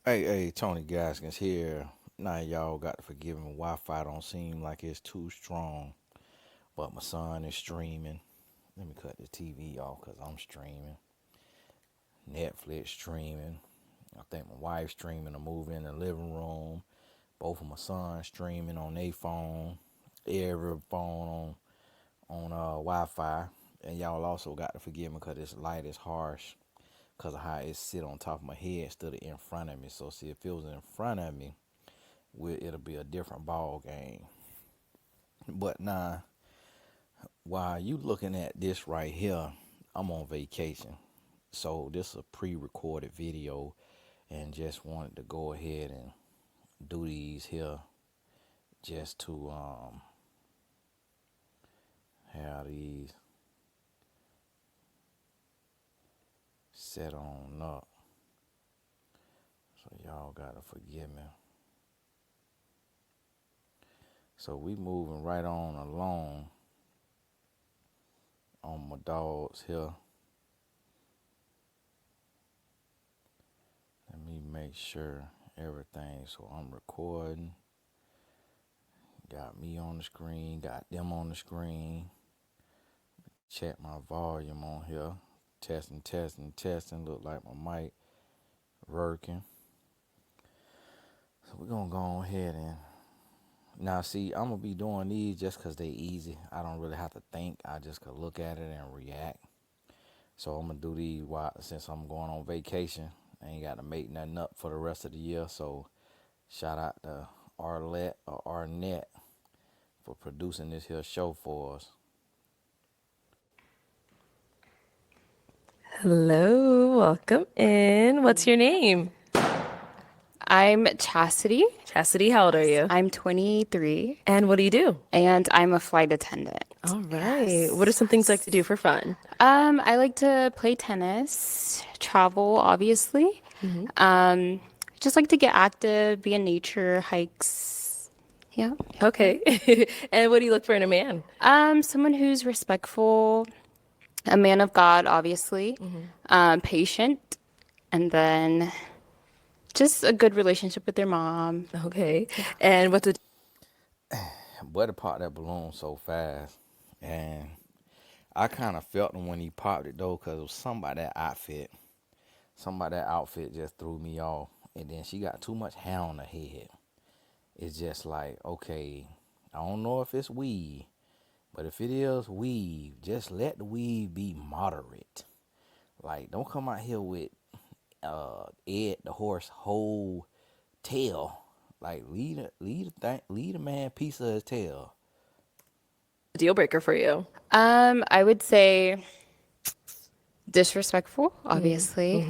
Hey, Tony Gaskins here. Now y'all got to forgive me. Wi-Fi don't seem like it's too strong, but my son is streaming. Let me cut the TV off because I'm streaming. Netflix streaming. I think my wife's streaming a movie in the living room. Both of my sons streaming on their phone. Every phone on Wi-Fi. And y'all also got to forgive me because this light is harsh because of how it sit on top of my head instead of in front of me. So see, if it was in front of me, it'll be a different ball game. But now, while you looking at this right here, I'm on vacation. So this is a pre-recorded video and just wanted to go ahead and do these here just to have these set on up. So y'all gotta forgive me. So we moving right on along on my dogs here. Let me make sure everything. So I'm recording. Got me on the screen, got them on the screen. Check my volume on here. Testing, testing, testing. Look like my mic working. So we're gonna go ahead and now see, I'm gonna be doing these just cause they easy. I don't really have to think. I just could look at it and react. So I'm gonna do these since I'm going on vacation. I ain't got to make nothing up for the rest of the year. So shout out to Arlette or Arnett for producing this here show for us. Hello, welcome in. What's your name? I'm Chastity. Chastity, how old are you? I'm 23 And what do you do? and I'm a flight attendant. All right. What are some things you like to do for fun? I like to play tennis, travel, obviously. Um, just like to get active, be in nature, hikes. Yeah. Okay. And what do you look for in a man? Someone who's respectful, a man of God, obviously, patient, and then just a good relationship with their mom. Okay. And what's a Buddy popped that balloon so fast, and I kind of felt him when he popped it though, cause it was something about that outfit. Something about that outfit just threw me off. And then she got too much hair on her head. It's just like, okay, I don't know if it's weave, but if it is weave, just let the weave be moderate. Like, don't come out here with Ed the horse whole tail. Like, lead a man piece of his tail. deal breaker for you? I would say disrespectful, obviously.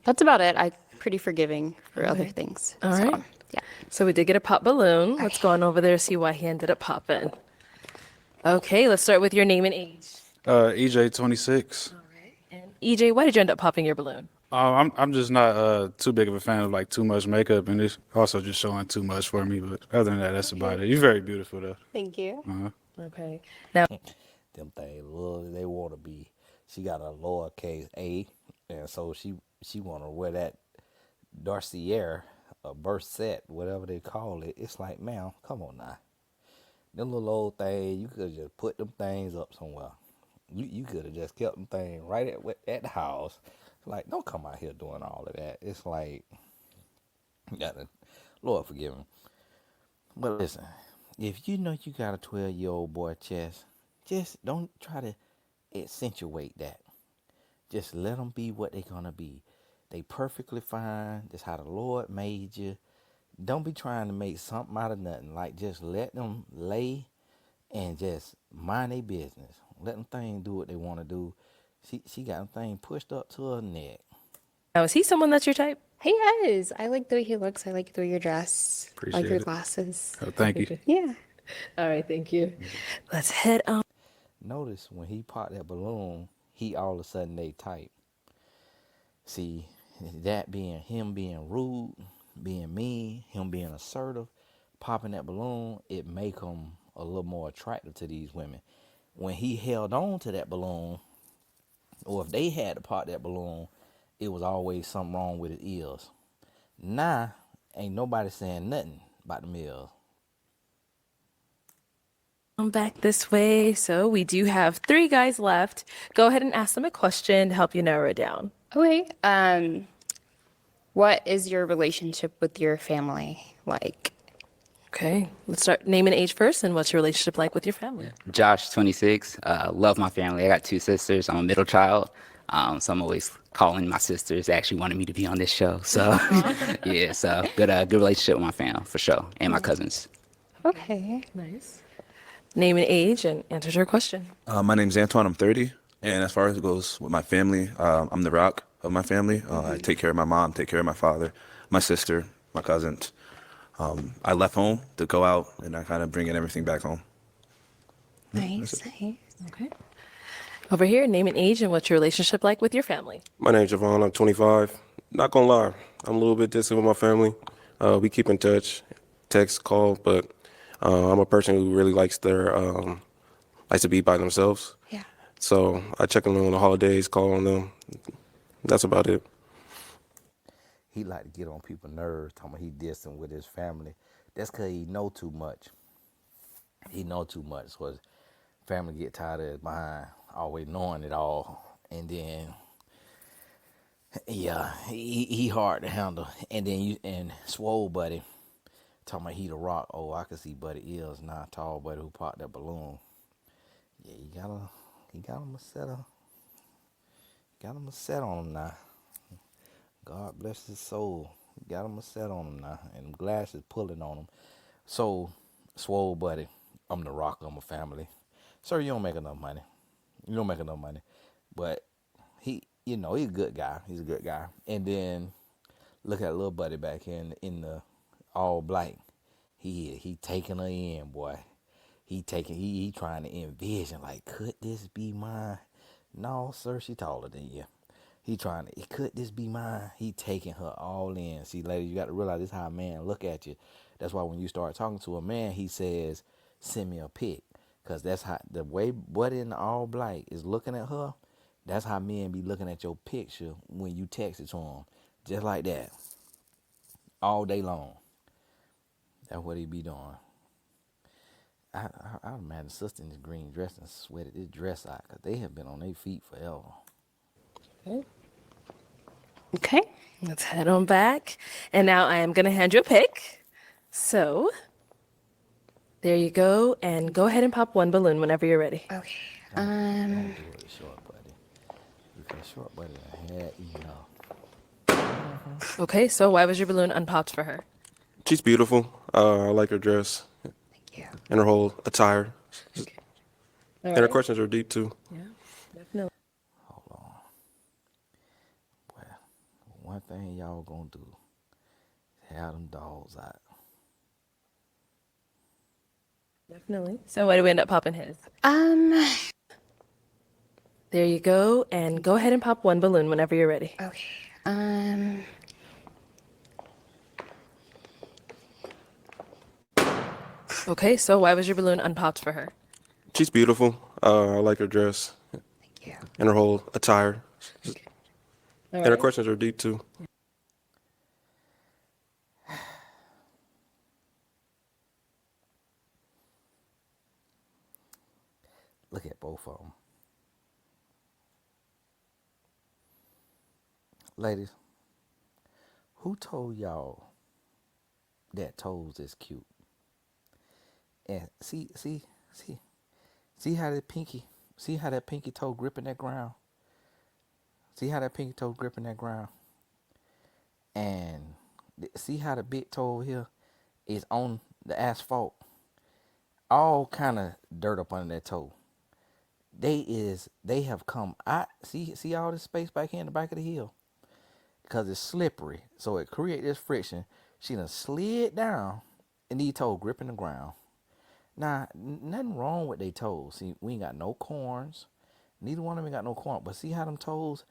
That's about it. I'm pretty forgiving for other Okay. things. All So, right. yeah. So we did get a pop balloon. Let's go on over there, see why he ended up popping. Okay, let's start with your name and age. EJ 26. And EJ, why did you end up popping your balloon? I'm just not too big of a fan of like too much makeup, and it's also just showing too much for me. But other than that, that's about it. You're very beautiful though. Thank you. Okay. Now, Them things, little they want to be. She got a lowercase a, and so she want to wear that Darcier, a Burset, whatever they call it. It's like, man, come on now. Them little old things, you could just put them things up somewhere. You could have just kept them things right at the house. Like, don't come out here doing all of that. It's like, you gotta, Lord forgive me. But listen, if you know you got a 12-year-old boy chest, just don't try to accentuate that. Just let them be what they gonna be. They perfectly fine. That's how the Lord made you. Don't be trying to make something out of nothing. Like, just let them lay and just mind their business. Let them thing do what they want to do. She got them thing pushed up to her neck. is he someone that's your type? He is. I like the way he looks. I like the way you're dressed. I like your Appreciate it. glasses. Thank you. Yeah. All right, thank you. Let's head on. Notice when he popped that balloon, he all of a sudden they type. See, that being him being rude, being mean, him being assertive, popping that balloon, it make him a little more attractive to these women. When he held on to that balloon, or if they had to pop that balloon, it was always something wrong with his ears. Now, ain't nobody saying nothing about the Mills. Come back this way. So we do have 3 guys left. Go ahead and ask them a question to help you narrow it down. Okay. What is your relationship with your family like? Okay, let's start name and age first, and what's your relationship like with your family? Josh, 26. Love my family. I got 2 sisters. I'm a middle child. So I'm always calling my sisters. They actually wanted me to be on this show. So, yeah, so good relationship with my family for sure, and my cousins. Okay. Nice. Name and age, and answer your question. My name's Antoine. I'm 30. And as far as it goes with my family, I'm the rock of my family. I take care of my mom, take care of my father, my sister, my cousins. I left home to go out, and I kind of bringing everything back home. Nice. Nice. Okay. Over here, name and age, and what's your relationship like with your family? My name's Javon. I'm 25. Not gonna lie, I'm a little bit distant with my family. We keep in touch, text, call, but I'm a person who really likes to be by themselves. Yeah. So I check on them on the holidays, call on them. That's about it. He like to get on people's nerves, talking about he distant with his family. That's because he know too much. He know too much, so his family get tired of his behind, always knowing it all. And then, yeah, he hard to handle. And then and Swole Buddy, talking about he the rock. Oh, I can see Buddy is not tall Buddy who popped that balloon. Yeah, he got him a set on him now. God bless his soul. Got him a set on him now, and them glasses pulling on him. So, Swole Buddy, I'm the rock of my family. Sir, you don't make enough money. You don't make enough money. But he's a good guy. He's a good guy. And then look at little buddy back here in the all black. He taking her in, boy. He trying to envision, like, could this be mine? No, sir, she taller than you. Could this be mine? He taking her all in. See, ladies, you got to realize this is how a man look at you. That's why when you start talking to a man, he says, send me a pic. Because that's how, the way Buddy in the all black is looking at her, that's how men be looking at your picture when you text it to them. Just like that. All day long. That's what he be doing. I imagine sister in this green dress and sweated this dress out because they have been on their feet forever. Okay. Let's head on back. And now I am going to hand you a pick. So, there you go. And go ahead and pop one balloon whenever you're ready. Okay. Don't do it, short buddy. Because short buddy done had enough. Okay, so why was your balloon unpopped for her? She's beautiful. I like her dress Yeah. and her whole attire. All And her right. questions are deep too. Yeah, definitely. Hold on. Well, one thing y'all gonna do is have them dogs out. Definitely. So why do we end up popping his? There you go. And go ahead and pop one balloon whenever you're ready. Okay. Okay, so why was your balloon unpopped for her? She's beautiful. I like her dress Yeah. and her whole attire. All And her right. questions are deep too. Look at both of them. Ladies, who told y'all that toes is cute? And see how that pinky toe gripping that ground? See how that pinky toe gripping that ground? And see how the big toe over here is on the asphalt? All kind of dirt up under that toe. They have come out. See all this space back here in the back of the heel? Because it's slippery. So it creates this friction. She done slid down and these toes gripping the ground. Now, nothing wrong with their toes. See, we ain't got no corns. Neither one of them got no corn. But see how them toes,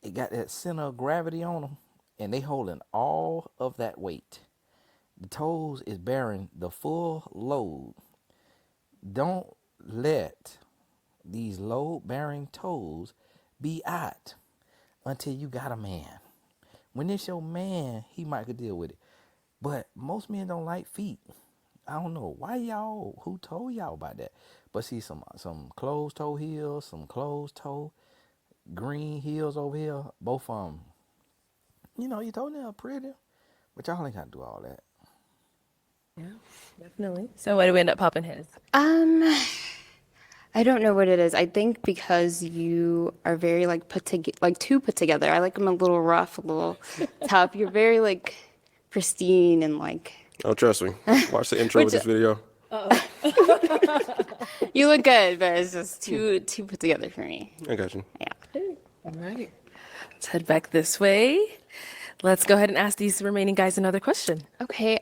it got that center of gravity on them. And they holding all of that weight. The toes is bearing the full load. Don't let these load bearing toes be out until you got a man. When it's your man, he might could deal with it. But most men don't like feet. I don't know why y'all. Who told y'all about that? But see, some closed toe heels, some closed toe green heels over here. Both of them. Your toenail pretty, but y'all ain't gotta do all that. Yeah, definitely. So why do we end up popping his? I don't know what it is. I think because you are very like too put together. I like them a little rough, a little tough. You're very like pristine and like Oh, trust me. Watch the intro of this video. you look good, but it's just too put together for me. I got you. Yeah. All right. Let's head back this way. Let's go ahead and ask these remaining guys another question. Okay.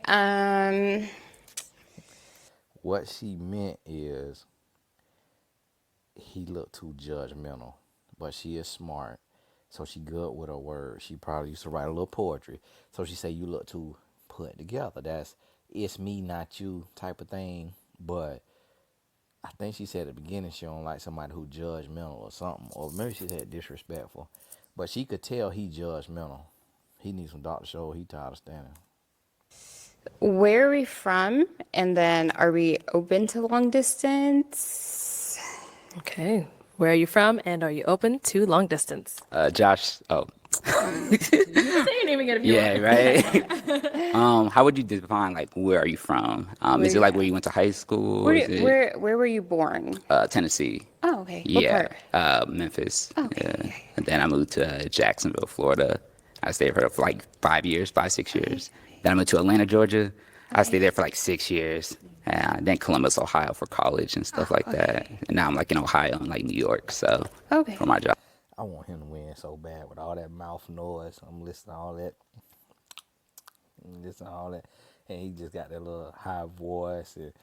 What she meant is he looked too judgmental, but she is smart, so she good with her words. She probably used to write a little poetry, so she say you look too put together. That's it's me, not you type of thing. But I think she said at the beginning she don't like somebody who judgmental or something, or maybe she said disrespectful. But she could tell he judgmental. He needs some doctor show. He tired of standing. Where are we from? And then are we open to long distance? Okay. Where are you from, and are you open to long distance? Josh. Oh, Say your name again if you yeah, right. How would you define like where are you from? Is it like where you went to high school? Is it, Where were you born? Tennessee? Oh, okay. What Yeah, part? Memphis. Okay. Yeah. And then I moved to Jacksonville, Florida. I stayed for like 5 years, 6 years. Then I moved to Atlanta, Georgia. I stayed there for like 6 years. Then Columbus, Ohio for college and stuff like that. And now I'm like in Ohio and like New York. So Okay. for my job. I want him to win so bad with all that mouth noise. I'm listening to all that. And he just got that little high voice. And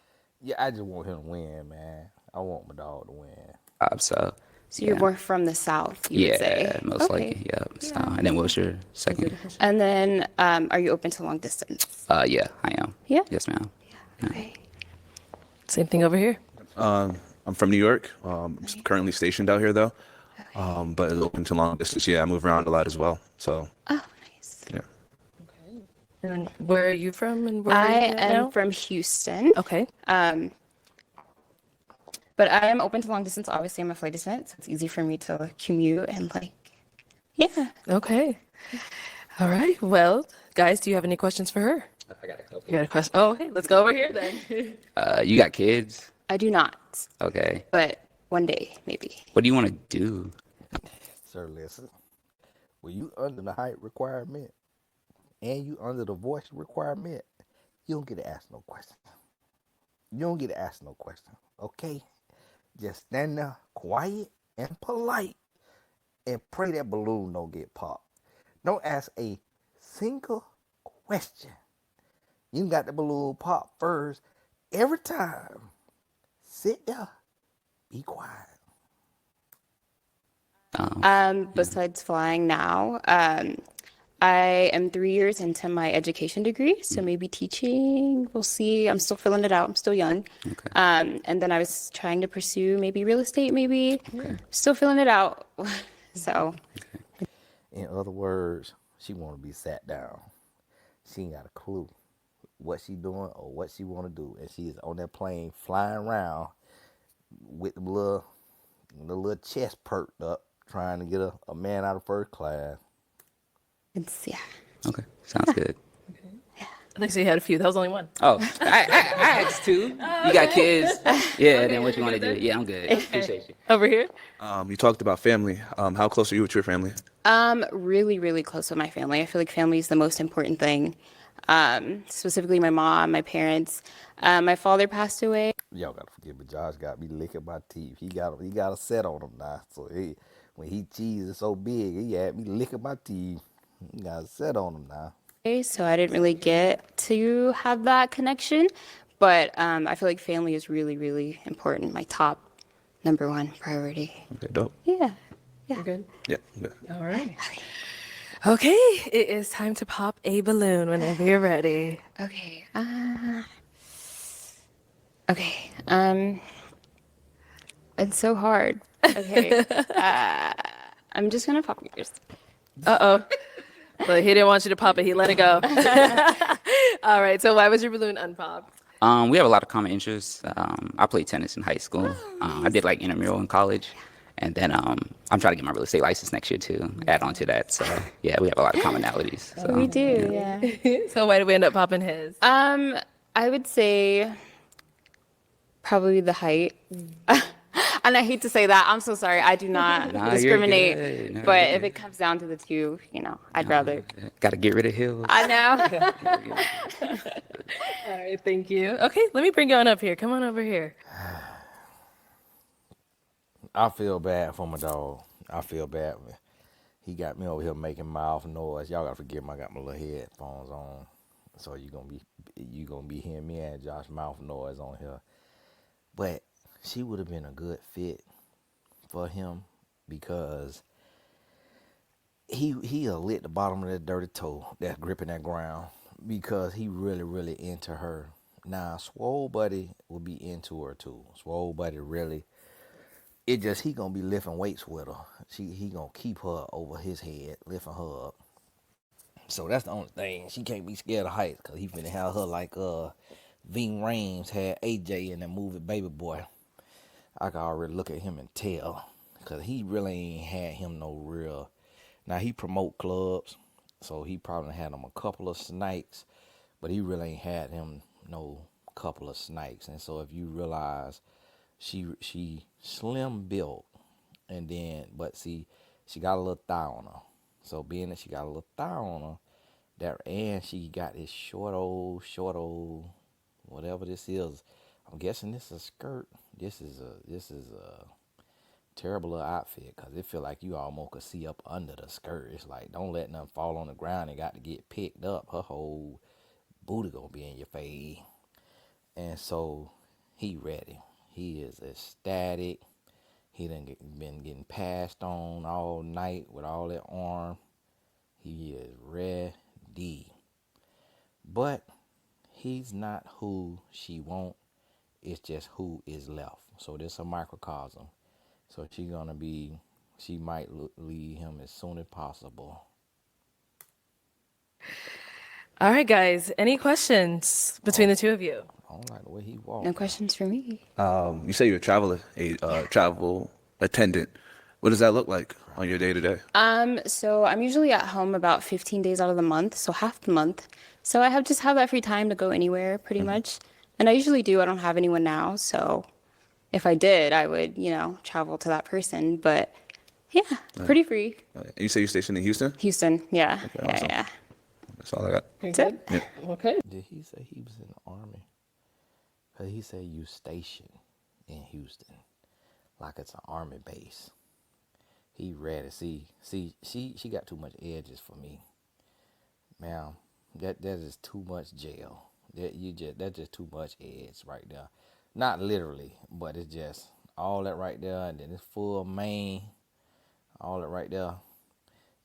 yeah, I just want him to win, man. I want my dog to win. So So you're yeah. more from the South, you would say? Yeah, most likely. Yeah. So, and then what was your second? And then are you open to long distance? Yeah, I am. Yeah? Yes, ma'am. Okay. Same thing over here. I'm from New York. I'm currently stationed out here though, but open to long distance. Yeah, I move around a lot as well. So Oh, nice. yeah. And where are you from, and where I are you at am now? from Houston. Okay. But I am open to long distance. Obviously, I'm a flight attendant, so it's easy for me to commute and like, yeah. Okay. All right. Well, guys, do you have any questions for her? I got a couple. You got a question? Oh, okay. Let's go over here then. You got kids? I do not, Okay. but one day maybe. What do you want to do? Sir, listen. When you under the height requirement and you under the voice requirement, you don't get to ask no questions. You don't get to ask no questions, okay? Just stand there quiet and polite and pray that balloon don't get popped. Don't ask a single question. You got the balloon pop first every time. Sit there, be quiet. Besides flying now, I am 3 years into my education degree, so maybe teaching. We'll see. I'm still filling it out. I'm still young. Okay. And then I was trying to pursue maybe real estate, maybe. Still filling it out. So, In other words, she want to be sat down. She ain't got a clue what she doing or what she want to do, and she is on that plane flying around with the little chest perked up, trying to get a man out of first class. it's, yeah. Okay. Sounds good. I think so. You had a few. That was only one. Oh, I asked two. You got kids? Yeah. Then what you want to do? Yeah, I'm good. Appreciate you. Over here. You talked about family. How close are you with your family? Really, really close with my family. I feel like family is the most important thing. Specifically my mom, my parents. My father passed away. Y'all gotta forgive me. Josh got me licking my teeth. He got a set on him now. So when he cheese is so big, he had me licking my teeth. He got a set on him now. So I didn't really get to have that connection. But I feel like family is really, really important. My top number one priority. Okay, dope. Yeah. You're good. Yeah. Yeah. All right. Okay. It is time to pop a balloon whenever you're ready. Okay. Okay. It's so hard. Okay. I'm just gonna pop yours. Uh-oh. But he didn't want you to pop it. He let it go. All right. So why was your balloon unpopped? We have a lot of common interests. I played tennis in high school. I did like intramural in college. And then I'm trying to get my real estate license next year too, add on to that. So yeah, we have a lot of commonalities. So, We do, yeah. So why did we end up popping his? I would say probably the height. And I hate to say that. I'm so sorry. I do not Nah, you're discriminate. good. No, But you're if it comes down to the two, I'd rather. Got to get rid of heels. I know. All right. Thank you. Okay. Let me bring you on up here. Come on over here. I feel bad for my dog. I feel bad. He got me over here making mouth noise. Y'all gotta forgive me. I got my little headphones on, so you gonna be hearing me and Josh mouth noise on here. But she would have been a good fit for him because he'll lick the bottom of that dirty toe that's gripping that ground because he really into her. Now Swole Buddy will be into her too. Swole Buddy really. It just he gonna be lifting weights with her. He gonna keep her over his head, lifting her up. So that's the only thing. She can't be scared of heights because he finna have her like Ving Rhames had AJ in that movie Baby Boy. I can already look at him and tell because he really ain't had him no real. Now he promote clubs, so he probably had him a couple of snakes, but he really ain't had him no couple of snakes. And so if you realize she slim built, and then but see she got a little thigh on her. So being that she got a little thigh on her, and she got this short old whatever this is. I'm guessing this is a skirt. This is a terrible little outfit because it feel like you almost could see up under the skirt. It's like don't let nothing fall on the ground. It got to get picked up. Her whole booty gonna be in your face. And so he ready. He is ecstatic. He done been getting passed on all night with all that arm. He is ready. But he's not who she want. It's just who is left. So this a microcosm. So she might leave him as soon as possible. All right, guys. Any questions between the two of you? I don't like the way he walks. No questions for me. You say you're a travel attendant. What does that look like on your day to day? So I'm usually at home about 15 days out of the month, so half the month. So I just have that free time to go anywhere pretty much. And I usually do. I don't have anyone now, so if I did, I would, travel to that person. But yeah, pretty free. You say you're stationed in Houston? Houston, yeah, awesome. yeah. That's all I got. That's it. Yeah. Okay. Did he say he was in the army? Cause he said you stationed in Houston, like it's an army base. He ready. See, she got too much edges for me, ma'am. That is too much jail. That's just too much edge right there. Not literally, but it's just all that right there, and then it's full mane, all that right there,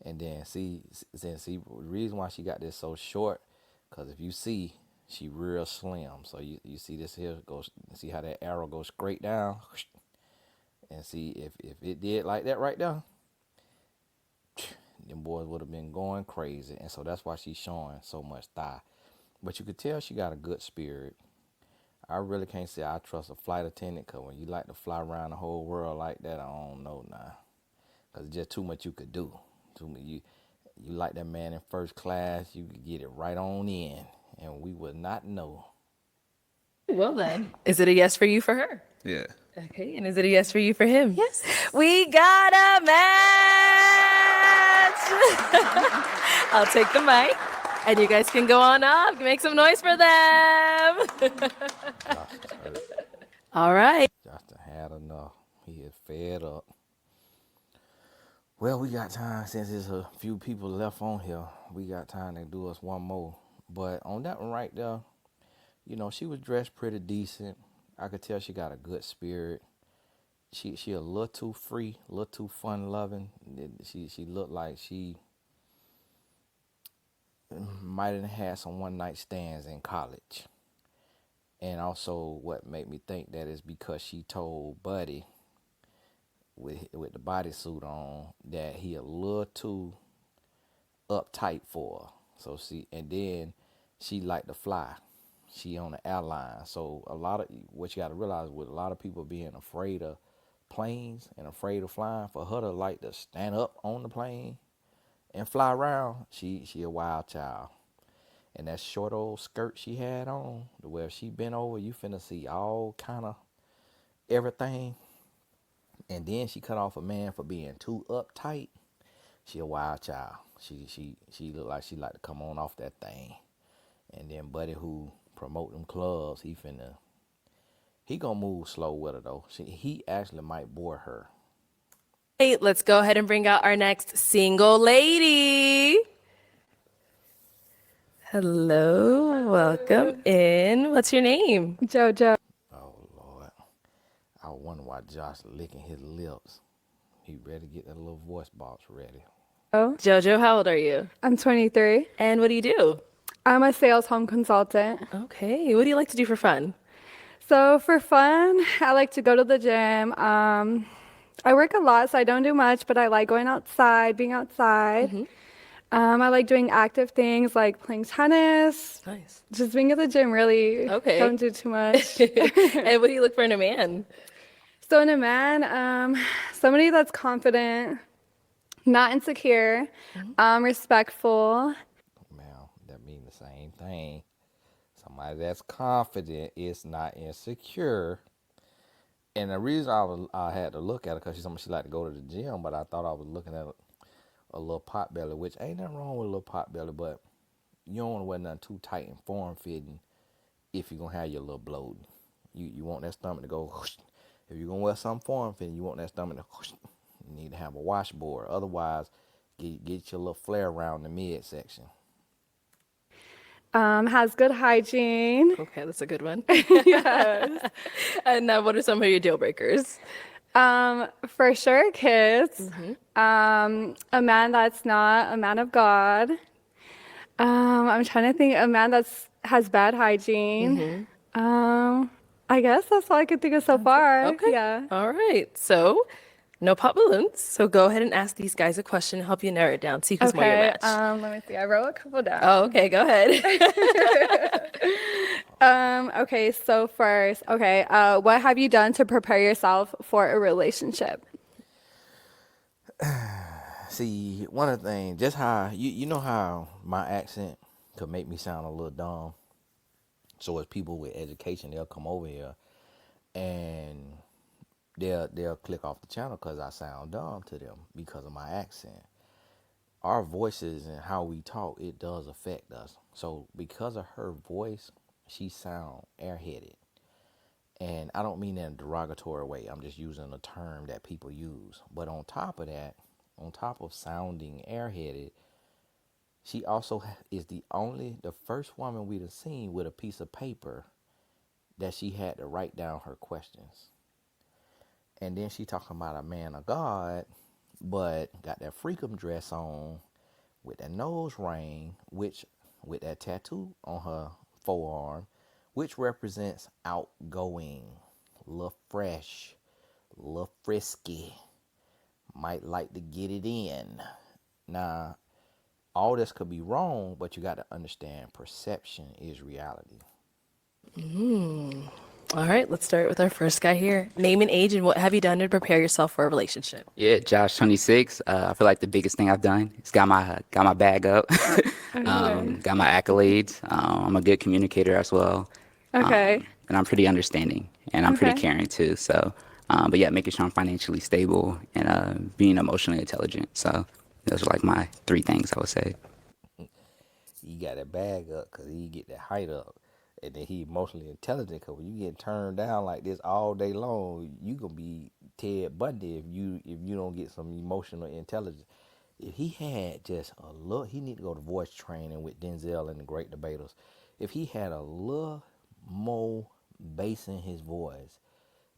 and then see the reason why she got this so short, cause if you see. She real slim, so you see this here goes. See how that arrow goes straight down, and see if it did like that right there, them boys would have been going crazy, and so that's why she's showing so much thigh. But you could tell she got a good spirit. I really can't say I trust a flight attendant, cause when you like to fly around the whole world like that, I don't know now, cause it's just too much you could do. You like that man in first class, you could get it right on in. And we would not know. Well then, is it a yes for you for her? Yeah. Okay, and is it a yes for you for him? Yes. We got a match! I'll take the mic, and you guys can go on up. Make some noise for them. All right. Justin had enough. He is fed up. Well, we got time since there's a few people left on here. We got time to do us one more. But on that one right there, she was dressed pretty decent. I could tell she got a good spirit. She a little too free, a little too fun loving. She looked like she might have had some one night stands in college. And also what made me think that is because she told Buddy with the bodysuit on that he a little too uptight for her. So and then she like to fly. She on the airline. So a lot of what you got to realize with a lot of people being afraid of planes and afraid of flying, for her to like to stand up on the plane and fly around, she a wild child. And that short old skirt she had on, where she bent over, you finna see all kind of everything. And then she cut off a man for being too uptight. She a wild child. She look like she like to come on off that thing. And then Buddy, who promote them clubs, he gonna move slow with her though. He actually might bore her. Hey, let's go ahead and bring out our next single lady. Hello, welcome in. What's your name? JoJo. Oh Lord, I wonder why Josh licking his lips. He ready to get that little voice box ready. Jojo, how old are you? I'm 23. And what do you do? I'm a sales home consultant. Okay, what do you like to do for fun? So for fun, I like to go to the gym. I work a lot, so I don't do much, but I like going outside, being outside. I like doing active things like playing tennis, Nice. just being at the gym, really. Okay. Don't do too much. And what do you look for in a man? So in a man, somebody that's confident, not insecure, respectful. Well, that mean the same thing. Somebody that's confident is not insecure. And the reason I had to look at her because she's somebody she like to go to the gym, but I thought I was looking at a little pot belly, which ain't nothing wrong with a little pot belly, but you don't want to wear nothing too tight and form fitting if you're gonna have your little bloating. You want that stomach to go whoosh. If you're gonna wear something form fitting, you want that stomach to whoosh. You need to have a washboard. Otherwise, get your little flare around the midsection. Has good hygiene. Okay, that's a good one. Yes. And now, what are some of your deal breakers? For sure, kids. A man that's not a man of God. I'm trying to think. A man has bad hygiene. I guess that's all I could think of so far. Okay. Yeah. All right. So, no pop balloons. So go ahead and ask these guys a question, help you narrow it down, see who's more your Okay. match. Let me see. I wrote a couple down. Oh, okay. Go ahead. Okay. So first, okay. What have you done to prepare yourself for a relationship? See, one of the things, just how you know how my accent could make me sound a little dumb. So as people with education, they'll come over here and they'll click off the channel because I sound dumb to them because of my accent. Our voices and how we talk, it does affect us. So because of her voice, she sound airheaded. And I don't mean that in a derogatory way. I'm just using a term that people use. But on top of that, on top of sounding airheaded, she also is the first woman we've seen with a piece of paper that she had to write down her questions. And then she talking about a man of God, but got that freakum dress on with that nose ring, which with that tattoo on her forearm, which represents outgoing, little fresh, little frisky, might like to get it in. Now, all this could be wrong, but you got to understand perception is reality. All right. Let's start with our first guy here. Name and age, and what have you done to prepare yourself for a relationship? Yeah, Josh, 26. I feel like the biggest thing I've done is got my bag up, got my accolades. I'm a good communicator as well. Okay. And I'm pretty understanding, and I'm pretty Okay. caring too. So, but yeah, making sure I'm financially stable and being emotionally intelligent. So those are like my three things I would say. He got that bag up because he get that height up. And then he emotionally intelligent because when you get turned down like this all day long, you gonna be Ted Bundy if you don't get some emotional intelligence. If he had just a little, he need to go to voice training with Denzel and the Great Debaters. If he had a little more bass in his voice,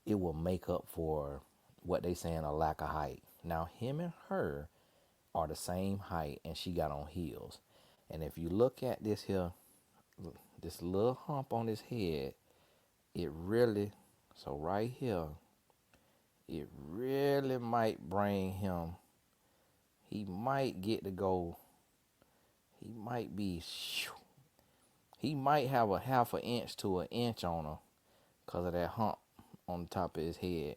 it will make up for what they saying a lack of height. Now him and her are the same height, and she got on heels. And if you look at this here, this little hump on his head, it really, so right here, it really might bring him, he might get to go might be, he might have a half an inch to an inch on her because of that hump on the top of his head.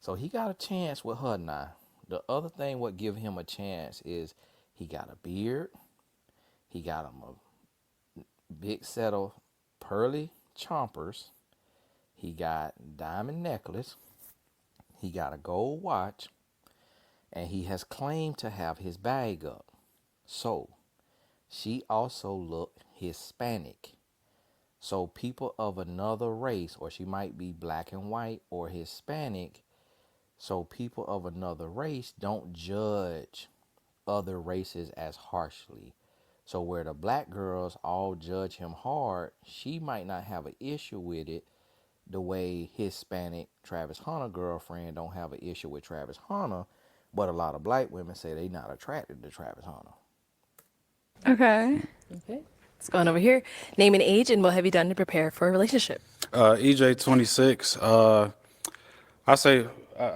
So he got a chance with her now. The other thing what give him a chance is he got a beard. He got him a big set of pearly chompers. He got diamond necklace. He got a gold watch. And he has claimed to have his bag up. So she also looked Hispanic. So people of another race, or she might be black and white or Hispanic. So people of another race don't judge other races as harshly. So where the black girls all judge him hard, she might not have an issue with it the way Hispanic Travis Hunter girlfriend don't have an issue with Travis Hunter, but a lot of black women say they not attracted to Travis Hunter. Okay. Okay. Let's go on over here. Name and age, and what have you done to prepare for a relationship? EJ 26. I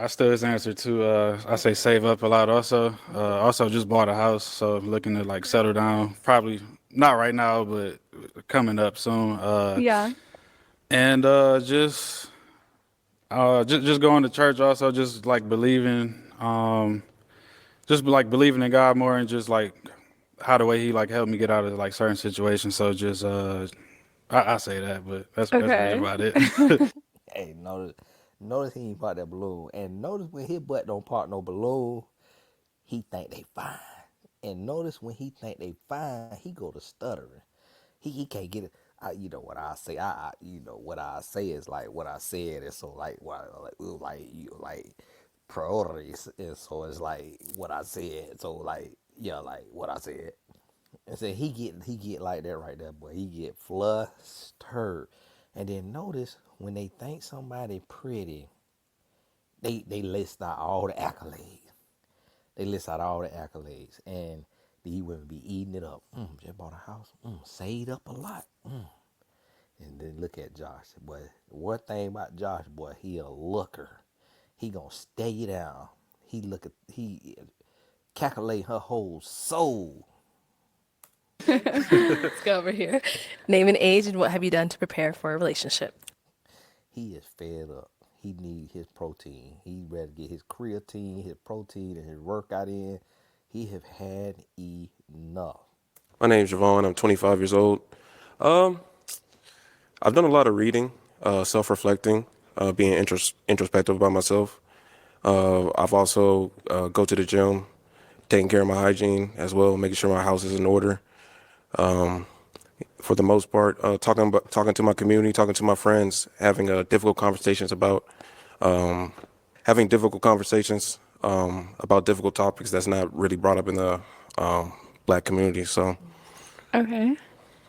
still his answer to I say save up a lot also. Also just bought a house, so looking to like settle down. Probably not right now, but coming up soon. Yeah. And just going to church also, just like believing believing in God more, and just like how the way he like helped me get out of like certain situations. So just I say that, but that's really Okay. about it. Hey, notice he ain't part that balloon. And notice when his butt don't part no balloon, he think they fine. And notice when he think they fine, he go to stuttering. He can't get it. You know what I say? You know what I say is like what I said, and so like priorities, and so it's like what I said. So like yeah, like what I said. And so he get like that right there, boy. He get flustered. And then notice when they think somebody pretty, they list out all the accolades. They list out all the accolades, and he would be eating it up. Just bought a house. Saved up a lot. And then look at Josh, boy. One thing about Josh, boy, he a looker. He gonna stay you down. He calculate her whole soul. Let's go over here. Name and age, and what have you done to prepare for a relationship? He is fed up. He need his protein. He ready to get his creatine, his protein, and his workout in. He have had enough. My name's Javon. I'm 25 years old. I've done a lot of reading, self-reflecting, being introspective about myself. I've also go to the gym, taking care of my hygiene as well, making sure my house is in order. For the most part, talking to my community, talking to my friends, having difficult conversations about difficult topics that's not really brought up in the black community. So Okay.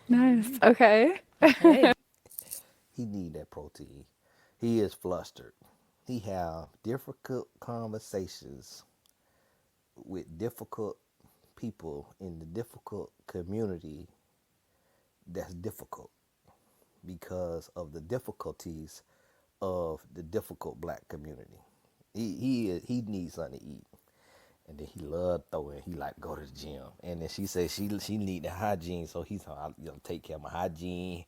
Nice. Okay. Hey. He need that protein. He is flustered. He have difficult conversations with difficult people in the difficult community that's difficult because of the difficulties of the difficult black community. He needs something to eat. And then he loved throwing. He like go to the gym. And then she said she need the hygiene, so he's take care of my hygiene.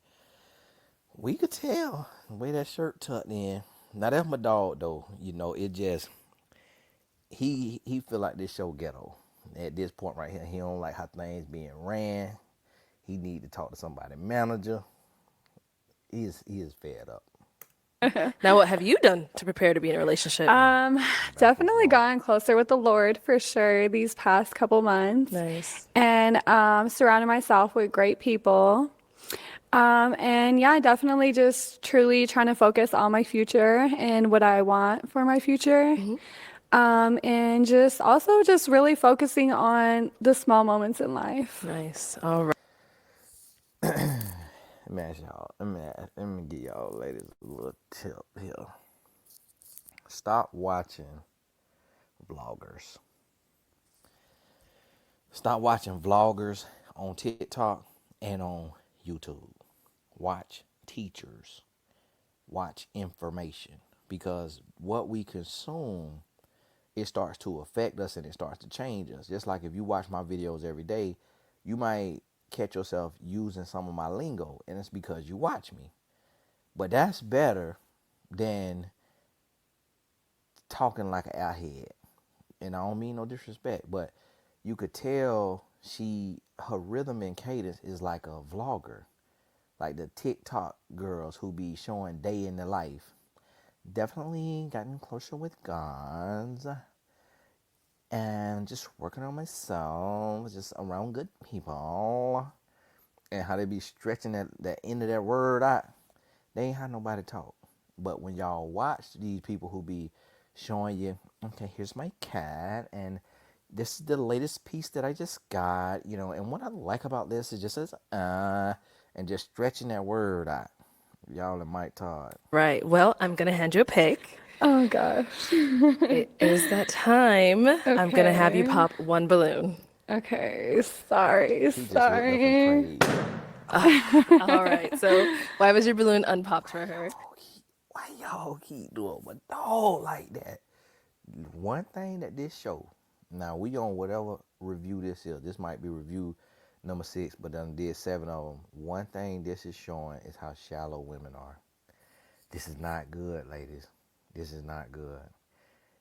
We could tell the way that shirt tucked in. Now that's my dog though. You know, it just he feel like this show ghetto. At this point right here, he don't like how things being ran. He need to talk to somebody manager. He is fed up. Now, what have you done to prepare to be in a relationship? Definitely gotten closer with the Lord for sure these past couple months. Nice. And surrounded myself with great people. And yeah, definitely just truly trying to focus on my future and what I want for my future. And just also just really focusing on the small moments in life. Nice. All right. Man, y'all, let me give y'all ladies a little tip here. Stop watching vloggers. Stop watching vloggers on TikTok and on YouTube. Watch teachers. Watch information. Because what we consume, it starts to affect us and it starts to change us. Just like if you watch my videos every day, you might catch yourself using some of my lingo, and it's because you watch me. But that's better than talking like an airhead. And I don't mean no disrespect, but you could tell her rhythm and cadence is like a vlogger, like the TikTok girls who be showing day in the life. Definitely gotten closer with guns and just working on myself, just around good people, and how they be stretching that end of that word out. They ain't had nobody talk. But when y'all watch these people who be showing you, okay, here's my cat, and this is the latest piece that I just got, and what I like about this is just says, and just stretching that word out. Y'all and Mike Todd. Right. Well, I'm going to hand you a pick. Oh gosh. It is that time. I'm going to have you Okay. pop one balloon. Okay. Sorry. He just looked up Sorry. and prayed. All right. So, why was your balloon unpopped for her? Why y'all keep doing my dog like that? One thing that this show, now we on whatever review this is. This might be review number 6, but done did 7 of them. One thing this is showing is how shallow women are. This is not good, ladies. This is not good.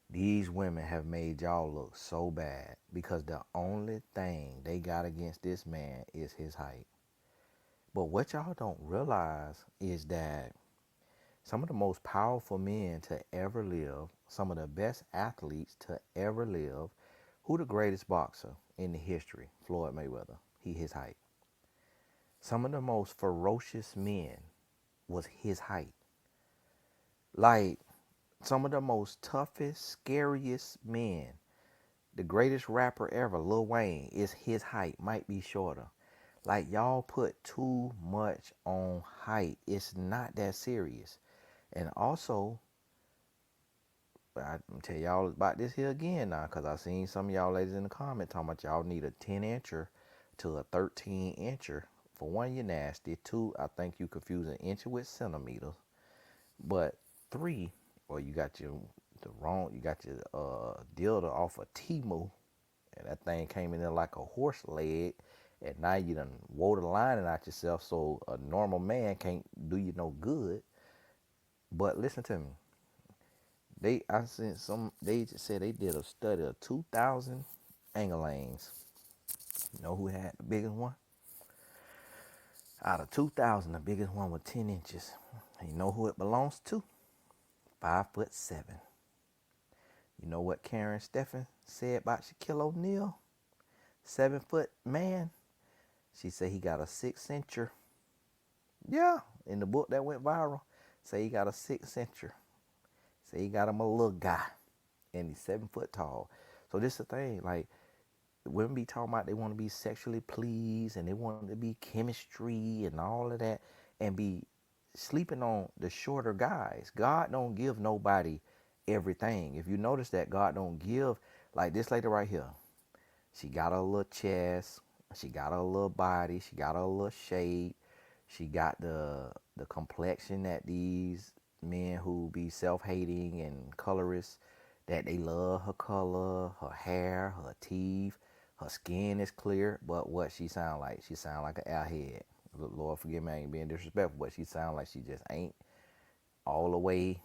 These women have made y'all look so bad because the only thing they got against this man is his height. But what y'all don't realize is that some of the most powerful men to ever live, some of the best athletes to ever live, who the greatest boxer in the history? Floyd Mayweather. His height. Some of the most ferocious men was his height. Like some of the most toughest, scariest men, the greatest rapper ever, Lil Wayne, is his height, might be shorter. Like y'all put too much on height. It's not that serious. And also, I'm tell y'all about this here again now, because I seen some of y'all ladies in the comment talking about y'all need a 10-incher to a 13-incher. For one, you're nasty. 2, I think you confuse an inch with centimeters. But 3, or you got your dildo off of Temu, and that thing came in there like a horse leg, and now you done wore the lining out yourself, so a normal man can't do you no good. But listen to me. They just said they did a study of 2,000 Angelanes. You know who had the biggest one? Out of 2,000, the biggest one was 10 inches. You know who it belongs to? 5'7". You know what Karen Steffen said about Shaquille O'Neal? 7-foot man. She said he got a 6-incher. Yeah, in the book that went viral, say he got a 6-incher. Say he got him a little guy, and he's 7 foot tall. So this is the thing, like women be talking about they want to be sexually pleased and they want to be chemistry and all of that, and be sleeping on the shorter guys. God don't give nobody everything. If you notice that, God don't give, like this lady right here. She got a little chest, she got a little body, she got a little shape, she got the complexion that these men who be self-hating and colorists, that they love her color, her hair, her teeth, her skin is clear. But what she sound like? She sound like an airhead. Lord forgive me, I ain't being disrespectful, but she sound like she just ain't all the way,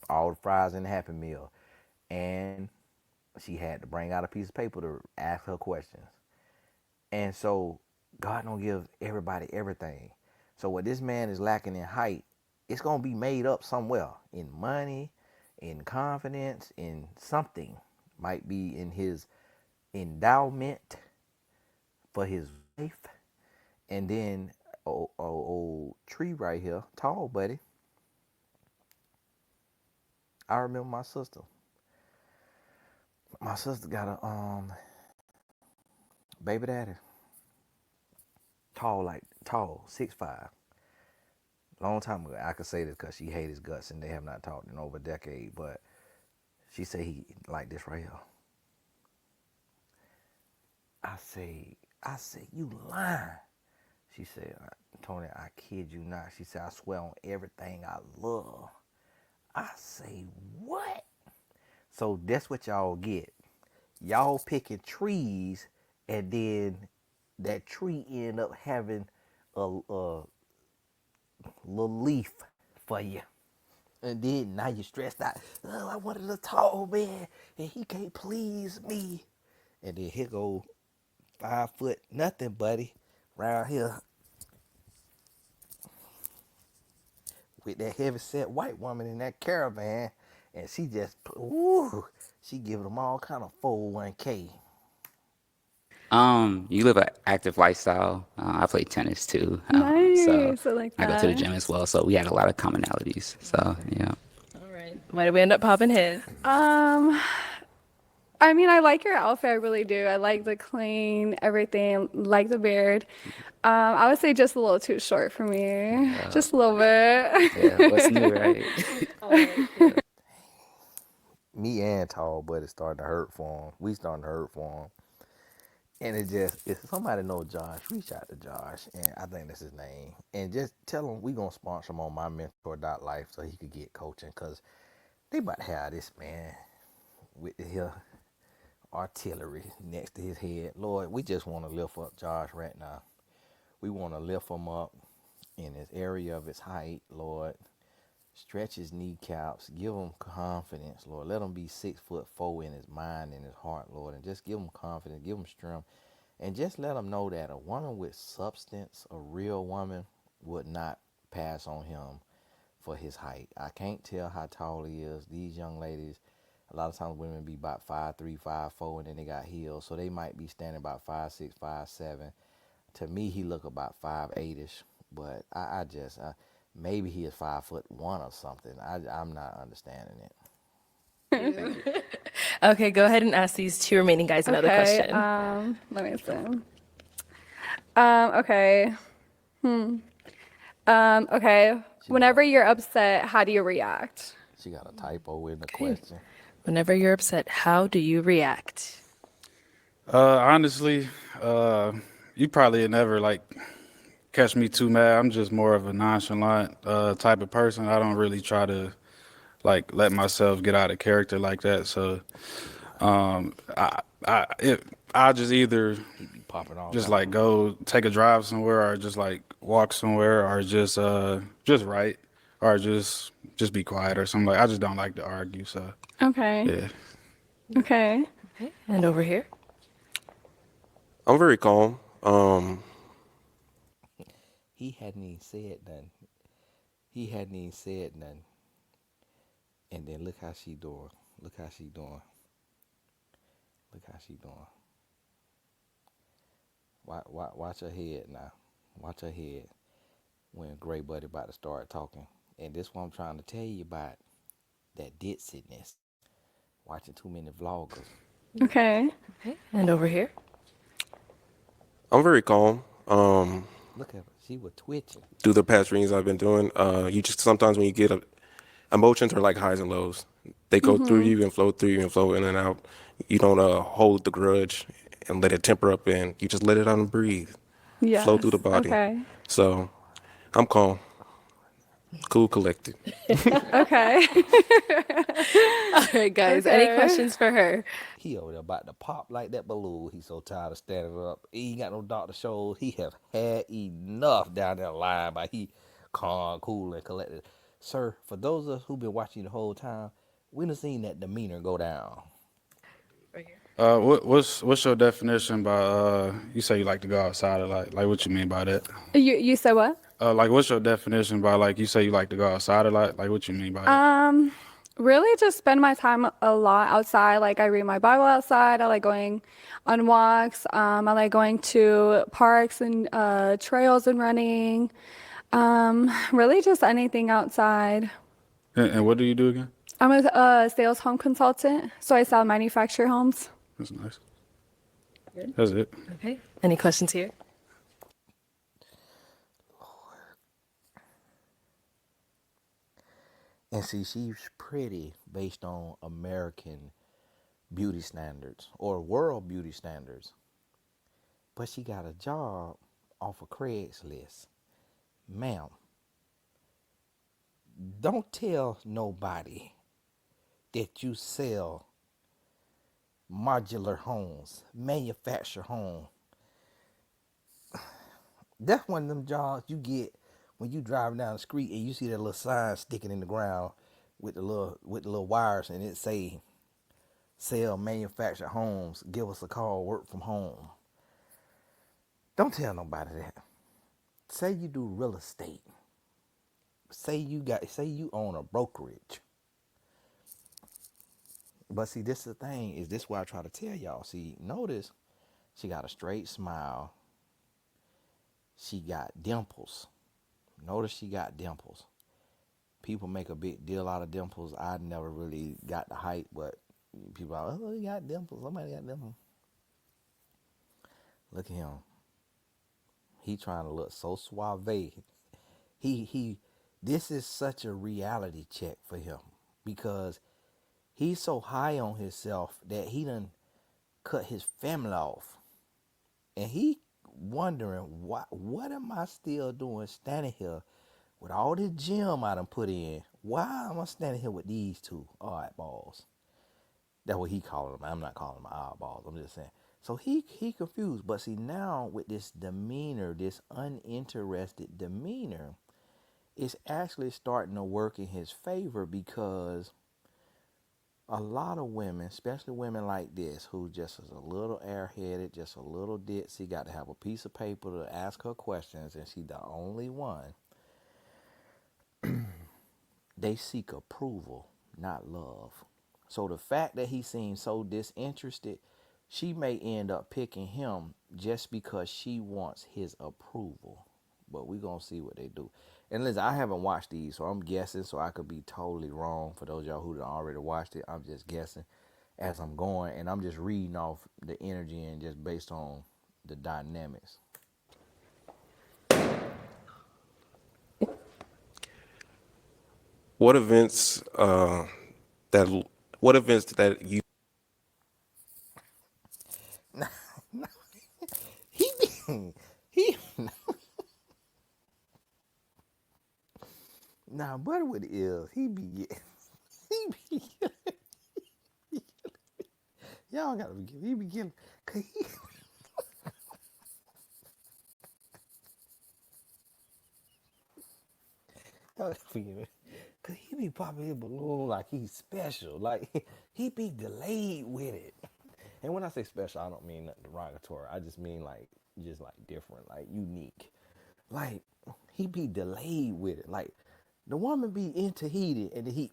all the fries in the Happy Meal. And she had to bring out a piece of paper to ask her questions. And so God don't give everybody everything. So what this man is lacking in height, it's going to be made up somewhere, in money, in confidence, in something. Might be in his endowment for his wife. And then old tree right here, tall buddy. I remember my sister. My sister got a baby daddy. Tall, 6'5". Long time ago. I could say this because she hated his guts and they have not talked in over a decade. But she said he like this right here. I say, you lying. She said, Tony, I kid you not. She said, I swear on everything I love. I say, what? So that's what y'all get. Y'all picking trees and then that tree end up having a little leaf for you. And then now you're stressed out. Oh, I wanted a tall man and he can't please me. And then here go 5 foot nothing, buddy, round here with that heavy set white woman in that caravan. And she just, ooh, she giving them all kind of 401k. You live an active lifestyle. I play tennis too. So Nice. I like I go to the that. gym as well. So we had a lot of commonalities. So yeah. All right. Why did we end up popping heads? I mean, I like your outfit. I really do. I like the clean, everything, like the beard. I would say just a little too short for me. Just a little bit. Yeah. What's new, right? Me and Tall Buddy starting to hurt for him. We starting to hurt for him. And it just, if somebody know Josh, reach out to Josh, and I think that's his name, and just tell him we gonna sponsor him on My Mentor Life so he could get coaching, cause they about to have this man with his artillery next to his head. Lord, we just want to lift up Josh right now. We want to lift him up in his area of his height, Lord. Stretch his kneecaps, give him confidence, Lord. Let him be 6'4" in his mind and his heart, Lord, and just give him confidence, give him strength, and just let him know that a woman with substance, a real woman, would not pass on him for his height. I can't tell how tall he is. These young ladies, a lot of times women be about 5'3", 5'4", and then they got heels, so they might be standing about 5'6", 5'7". To me, he look about 5'8"ish, but I just maybe he is 5'1" or something. I'm not understanding it. Okay, go ahead and ask these two remaining guys another Okay. question. Let me see. Okay. Okay. Whenever you're upset, how do you react? She got a typo in the question. Whenever you're upset, how do you react? Honestly, you probably never like catch me too mad. I'm just more of a nonchalant type of person. I don't really try to like let myself get out of character like that. So I just either Popping off. just like go take a drive somewhere or just like walk somewhere or just write or just be quiet or something. Like I just don't like to argue. So Okay. yeah. Okay. And over here? I'm very calm. He hadn't even said nothing. He hadn't even said nothing. And then look how she doing. Look how she doing. Look how she doing. Watch her head now. Watch her head when Gray Buddy about to start talking. And this what I'm trying to tell you about. That ditziness. Watching too many vloggers. Okay. And over here? I'm very calm. Look at her. She was twitching. Through the past readings I've been doing, you just sometimes when you get emotions are like highs and lows. They go through you and flow through you and flow in and out. You don't hold the grudge and let it temper up, and you just let it out and breathe, Yes. flow through the body. Okay. So I'm calm, cool, collected. Okay. All right, guys. Any Okay. questions for her? He over there about to pop like that balloon. He's so tired of standing up. He ain't got no doctor shows. He have had enough down there line, but he calm, cool, and collected. Sir, for those of us who've been watching the whole time, we done seen that demeanor go down. Right here. What's your definition by you say you like to go outside a lot? Like what you mean by that? You said what? Like what's your definition by like you say you like to go outside a lot? Like what you mean by that? Really just spend my time a lot outside. Like I read my Bible outside. I like going on walks. I like going to parks and trails and running. Really just anything outside. And what do you do again? I'm a sales home consultant, so I sell manufactured homes. That's nice. That's it. Okay. Any questions here? And see, she's pretty based on American beauty standards or world beauty standards. But she got a job off of Craigslist. Ma'am, don't tell nobody that you sell modular homes, manufacture home. That's one of them jobs you get when you driving down the street and you see that little sign sticking in the ground with the little wires, and it say sell manufactured homes, give us a call, work from home. Don't tell nobody that. Say you do real estate. Say you own a brokerage. But see, this is the thing, is this what I try to tell y'all. See, notice she got a straight smile. She got dimples. Notice she got dimples. People make a big deal out of dimples. I never really got the hype, but people are, oh, he got dimples. Somebody got dimples. Look at him. He trying to look so suave. This is such a reality check for him, because he's so high on himself that he done cut his family off. And he wondering, what am I still doing standing here with all this gym I done put in? Why am I standing here with these two oddballs? That's what he calling them. I'm not calling them oddballs. I'm just saying. So he confused. But see, now with this demeanor, this uninterested demeanor, it's actually starting to work in his favor, because a lot of women, especially women like this, who just is a little airheaded, just a little ditzy, got to have a piece of paper to ask her questions, and she's the only one. They seek approval, not love. So the fact that he seems so disinterested, she may end up picking him just because she wants his approval. But we're going to see what they do. And listen, I haven't watched these, so I'm guessing, so I could be totally wrong. For those of y'all who already watched it, I'm just guessing as I'm going, and I'm just reading off the energy and just based on the dynamics. What events that you He Now, but what it is, he be y'all gotta forgive. He be getting, cause he y'all gotta forgive me, cause he be popping his balloon like he's special. Like he be delayed with it. And when I say special, I don't mean nothing derogatory. I just mean like different, like unique. Like he be delayed with it. Like the woman be into heated and he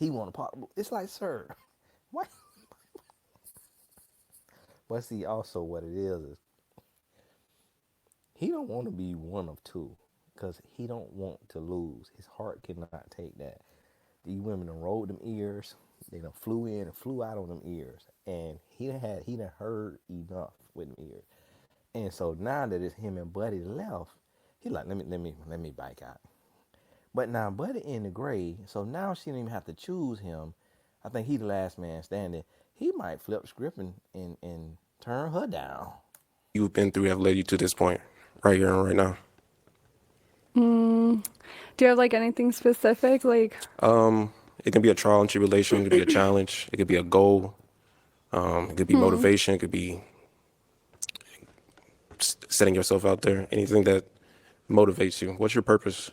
want to pop. It's like, sir, what? But see, also what it is he don't want to be one of two, because he don't want to lose. His heart cannot take that. These women done rolled them ears. They done flew in and flew out on them ears, and he done heard enough with them ears. And so now that it's him and Buddy left, he like, let me back out. But now Buddy in the grave, so now she didn't even have to choose him. I think he the last man standing. He might flip the script and turn her down. you've been through have led you to this point right here and right now? Do you have like anything specific? Like, It can be a trial and tribulation. It could be a challenge. It could be a goal. It could be motivation. It could be setting yourself out there. Anything that motivates you. What's your purpose?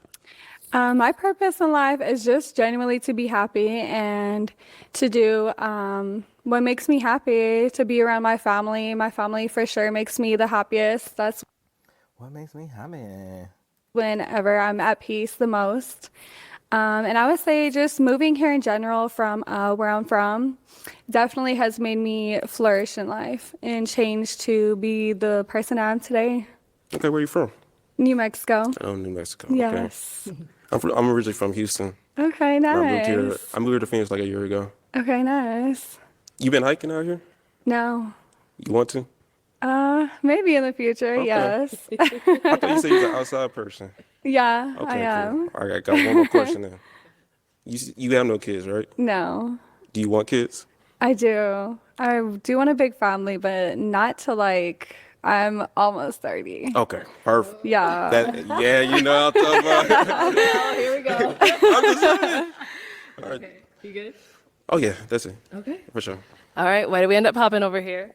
my purpose in life is just genuinely to be happy and to do what makes me happy, to be around my family. My family for sure makes me the happiest. That's What makes me happy? whenever I'm at peace the most. And I would say just moving here in general from where I'm from definitely has made me flourish in life and change to be the person I am today. Okay, where are you from? New Mexico. Oh, New Mexico. Okay. Yes. I'm originally from Houston. Okay, I moved here. nice. I moved here to Phoenix like a year ago. Okay, nice. You been hiking out here? No. You want to? Maybe in the future, Okay. yes. I thought you said you was an outside person. Yeah, I Okay, am. cool. All right, I got one more question then. You have no kids, right? No, Do you want kids? I do. I do want a big family, but not to like, I'm almost 30. Okay, perfect. Yeah. Yeah, you know what I'm talking about. Oh, here we go. I'm just saying. All right. Okay, you good? Oh yeah, that's it. Okay. For sure. All right, why did we end up popping over here?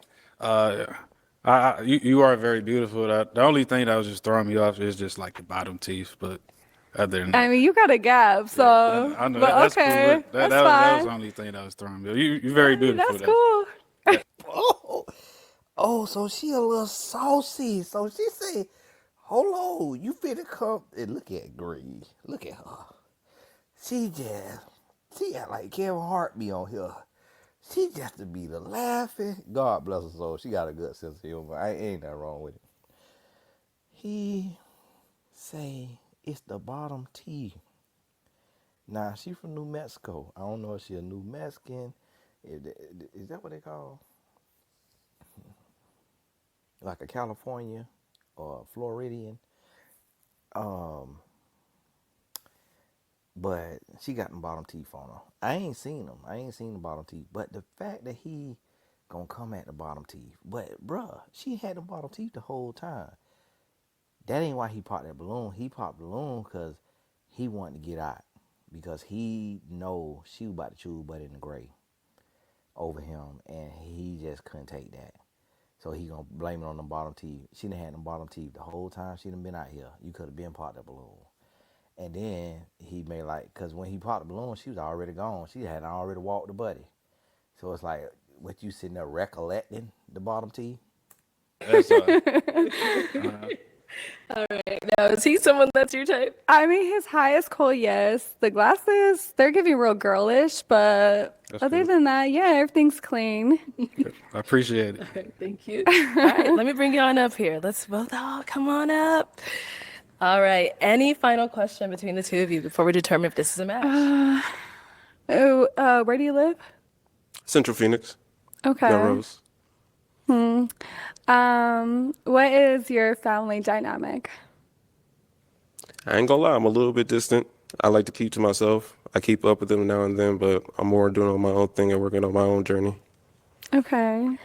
You are very beautiful. The only thing that was just throwing me off is just like the bottom teeth, but other than I that, mean, you got a gap, so. I know But that's cool. okay, That that's that was the fine. only thing that was throwing me off. You're very beautiful That's though. cool. Oh, oh, so she a little saucy. So she say, hold on, you finna come and look at Green. Look at her. She act like Kevin Hart be on here. She just to be the laughing. God bless her soul. She got a good sense of humor. I ain't nothing wrong with it. He say it's the bottom T. Nah, she from New Mexico. I don't know if she a New Mexican. Is that what they call? Like a California or a Floridian. Um, but she got them bottom teeth on her. I ain't seen them. I ain't seen the bottom teeth. But the fact that he gonna come at the bottom teeth. But bruh, she had the bottom teeth the whole time. That ain't why he popped that balloon. He popped the balloon because he wanted to get out. Because he know she was about to choose Buddy in the Gray over him. And he just couldn't take that. So he gonna blame it on the bottom teeth. She done had them bottom teeth the whole time she done been out here. You could have been popped that balloon. And then he made like, cause when he popped the balloon, she was already gone. She had already walked the Buddy. So it's like, what you sitting there recollecting the bottom teeth? That's Now, is he someone that's your type? I mean, his high is cool, yes. The glasses, they're giving real girlish, but other cool. than that, yeah, everything's clean. I appreciate it. Okay, thank you. All right, let me bring you on up here. Let's both all come on up. All right. Any final question between the two of you before we determine if this is a match? Oh, where do you live? Central Phoenix, Okay. Melrose. What is your family dynamic? I ain't gonna lie, I'm a little bit distant. I like to keep to myself. I keep up with them now and then, but I'm more doing my own thing and working on my own journey. Okay.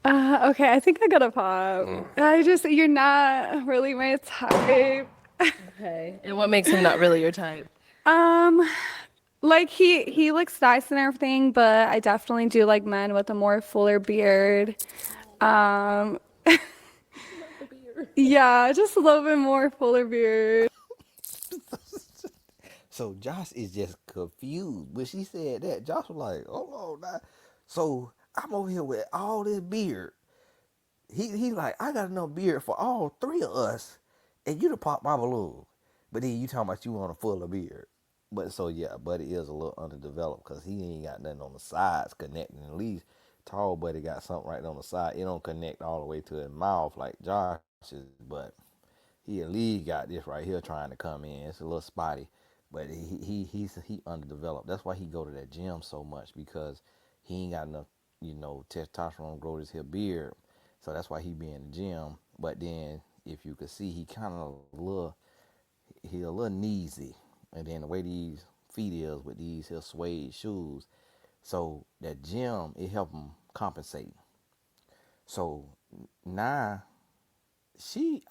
Okay, I think I got a pop. You're not really my type. Okay. And what makes him not really your type? Like he looks nice and everything, but I definitely do like men with a more fuller beard. Um, yeah, just a little bit more fuller beard. So Josh is just confused. When she said that, Josh was like, hold on now. So I'm over here with all this beard. He like, I got enough beard for all three of us. And you done popped my balloon. But then you talking about you want a fuller beard. But so yeah, Buddy is a little underdeveloped because he ain't got nothing on the sides connecting. At least Tall Buddy got something right on the side. It don't connect all the way to his mouth like Josh's, but he at least got this right here trying to come in. It's a little spotty, but he underdeveloped. That's why he go to that gym so much because he ain't got enough, testosterone to grow his hair beard. So that's why he be in the gym. But then if you could see, he a little kneesy, and then the way these feet is with these here suede shoes, so that gym it help him compensate. So now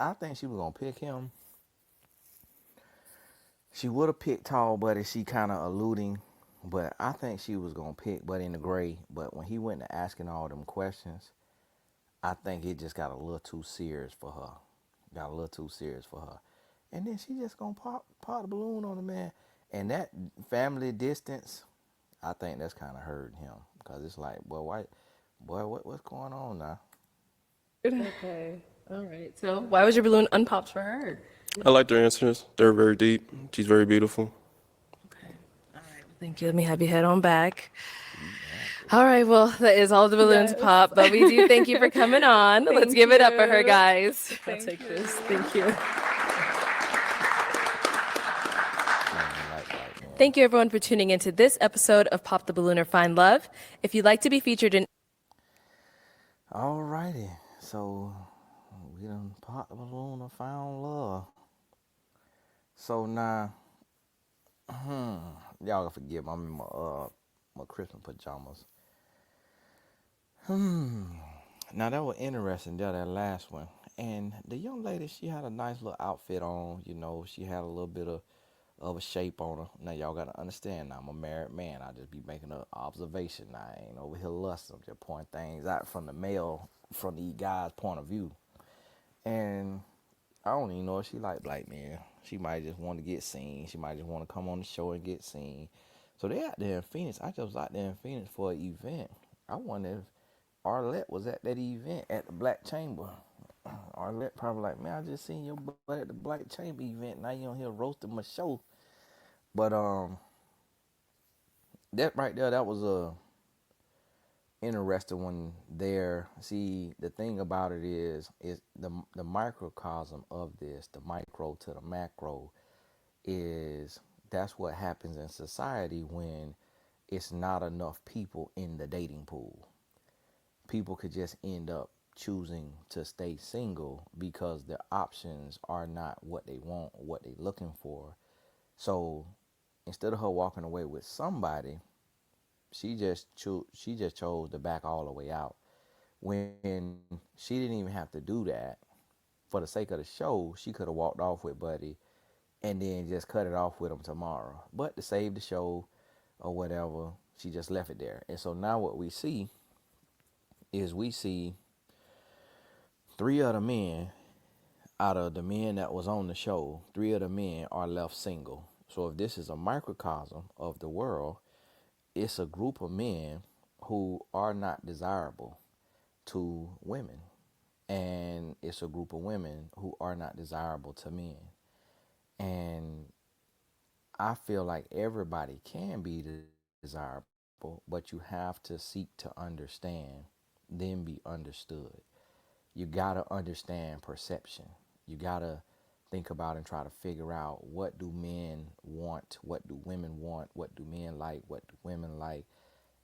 I think she was gonna pick him. She would have picked Tall Buddy. She kind of alluding, but I think she was gonna pick Buddy in the Gray. But when he went to asking all them questions, I think it just got a little too serious for her. Got a little too serious for her. And then she just gonna pop the balloon on the man. And that family distance, I think that's kind of hurting him. Because it's like, what's going on now? Okay. All right. So why was your balloon unpopped for her? I like their answers. They're very deep. She's very beautiful. Okay. All right. Thank you. Let me have you head on back. All right. Well, that is all the balloons pop, but we do thank you for coming on. Let's give it up for her, guys. I'll take this. Thank you. Thank you, everyone, for tuning into this episode of Pop the Balloon or Find Love. If you'd like to be featured in... Alrighty. So, we done popped the balloon or found love. So now, y'all gotta forgive me. I'm in my Christmas pajamas. Now, that was interesting, that last one. And the young lady, she had a nice little outfit on. She had a little bit of a shape on her. Now, y'all got to understand, now, I'm a married man. I just be making an observation. I ain't over here lusting. I'm just pointing things out from the male from the guy's point of view. And I don't even know if she like black men. She might just want to get seen. She might just want to come on the show and get seen. So they out there in Phoenix. I just was out there in Phoenix for an event. I wonder if Arlette was at that event at the Black Chamber. Arlette probably like, man, I just seen your butt at the Black Chamber event. Now you on here roasting my show. But that right there, that was a interesting one there. See, the thing about it is the microcosm of this, the micro to the macro, is that's what happens in society when it's not enough people in the dating pool. People could just end up choosing to stay single because their options are not what they want or what they're looking for. So instead of her walking away with somebody, she just chose to back all the way out when she didn't even have to do that. For the sake of the show, she could have walked off with Buddy and then just cut it off with him tomorrow. But to save the show or whatever, she just left it there. And so now what we see is we see 3 other men out of the men that was on the show. 3 of the men are left single. So if this is a microcosm of the world, it's a group of men who are not desirable to women. And it's a group of women who are not desirable to men. And I feel like everybody can be desirable, but you have to seek to understand, then be understood. You gotta understand perception. You gotta think about and try to figure out, what do men want, what do women want, what do men like, what do women like.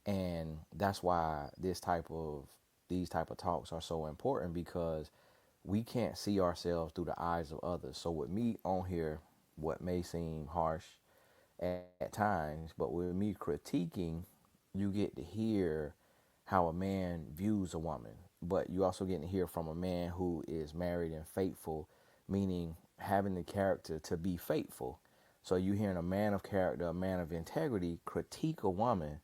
And that's why these type of talks are so important, because we can't see ourselves through the eyes of others. So with me on here, what may seem harsh at times, but with me critiquing, you get to hear how a man views a woman, but you also get to hear from a man who is married and faithful, meaning having the character to be faithful. So you hearing a man of character, a man of integrity, critique a woman